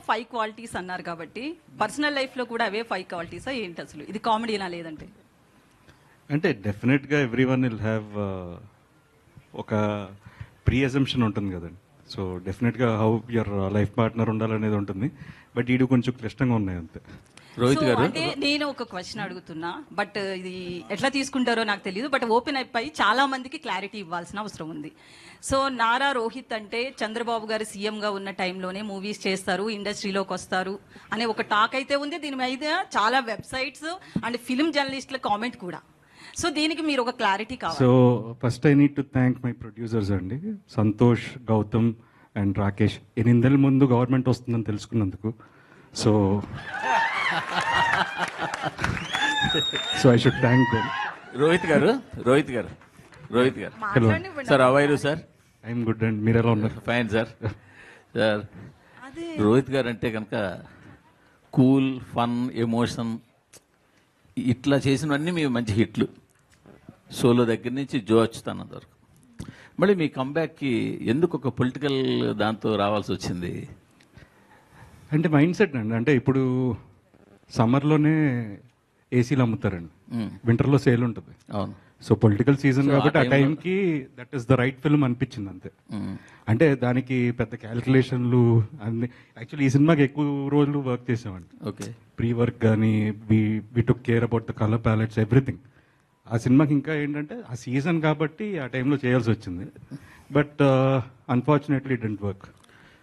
Five qualities అన్నారు కాబట్టి personal life లో కూడా అవే ఫైవ్ క్వాలిటీసా ఏంటి అసలు? ఇది కామెడీనా లేదంటే? అంటే డెఫినెట్గా ఎవ్రీ వన్ విల్ హ్యావ్ ఒక ప్రీ అజంప్షన్ ఉంటుంది కదండి. సో డెఫినెట్గా హౌ యువర్ లైఫ్ పార్ట్నర్ ఉండాలనేది ఉంటుంది. బట్ ఈడు కొంచెం క్లిష్టంగా ఉన్నాయి అంతే. రోహిత్ గారు, అంటే నేను ఒక క్వశ్చన్ అడుగుతున్నా, బట్ ఇది ఎట్లా తీసుకుంటారో నాకు తెలియదు. బట్ ఓపెన్ అయిపోయి చాలా మందికి క్లారిటీ ఇవ్వాల్సిన అవసరం ఉంది. సో నారా రోహిత్ అంటే చంద్రబాబు గారు సీఎంగా ఉన్న టైంలోనే మూవీస్ చేస్తారు, ఇండస్ట్రీలోకి వస్తారు అనే ఒక టాక్ అయితే ఉంది. దీని మీద చాలా వెబ్సైట్స్ అండ్ ఫిల్మ్ జర్నలిస్టుల కామెంట్ కూడా. సో దీనికి మీరు ఒక క్లారిటీ కావాలి. So first I need to thank my producers అండి, సంతోష్, గౌతమ్ అండ్ రాకేష్. 8 నెలల ముందు గవర్నమెంట్ వస్తుందని తెలుసుకున్నందుకు. So I should thank them. Rohit గారు, హలో సార్, అవైరు సార్? ఐఎమ్ గుడ్ అండ్ మీరు ఎలా ఉన్నారు? Fine sir. సార్, రోహిత్ గారు అంటే కనుక కూల్, ఫన్, ఎమోషన్ ఇట్లా చేసినవన్నీ మీ మంచి హిట్లు. సోలో దగ్గర నుంచి జో అచ్యుతానంద్ వరకు. మళ్ళీ మీ కంబ్యాక్కి ఎందుకు ఒక పొలిటికల్ దాంతో రావాల్సి వచ్చింది? అంటే మైండ్ సెట్ అండి. అంటే ఇప్పుడు సమ్మర్లోనే ఏసీలు అమ్ముతారండి, వింటర్లో సేల్ ఉంటుంది. అవును. సో పొలిటికల్ సీజన్ కాబట్టి ఆ టైంకి that is the right film అనిపించింది అంతే. అంటే దానికి పెద్ద క్యాలిక్యులేషన్లు అన్ని. యాక్చువల్లీ ఈ సినిమాకి ఎక్కువ రోజులు వర్క్ చేసామండి. ఓకే. ప్రీ వర్క్ కానీ we took care about the colour palettes, everything. ఆ సినిమాకి ఇంకా ఏంటంటే ఆ సీజన్ కాబట్టి ఆ టైంలో చేయాల్సి వచ్చింది. But unfortunately it didn't work.